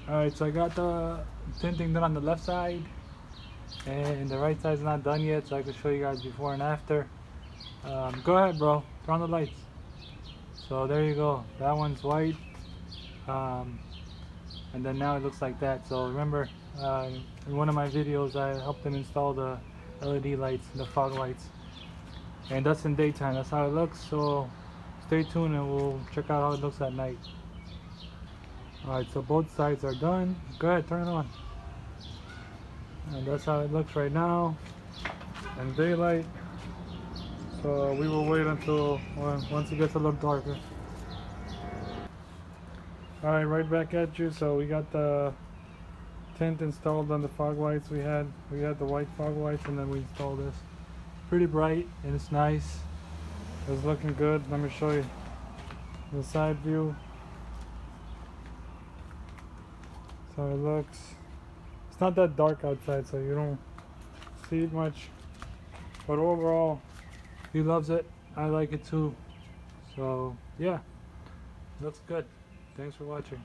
Alright, so I got the tinting done on the left side, and the right side's not done yet, so I can show you guys before and after. Go ahead, bro. Turn on the lights. So there you go. That one's white. And then now it looks like that. So remember, in one of my videos I helped them install the LED lights, the fog lights, and that's in daytime. That's how it looks. So stay tuned and we'll check out how it looks at night. Alright, so both sides are done. Go ahead, turn it on. And that's how it looks right now in daylight. So we will wait until once it gets a little darker. Alright, right back at you. So we got the tint installed on the fog lights. We had the white fog lights, and then we installed this. Pretty bright and it's nice. It's looking good. Let me show you the side view. So it looks. It's not that dark outside, so you don't see it much. But overall, he loves it. I like it too. So yeah, looks good. Thanks for watching.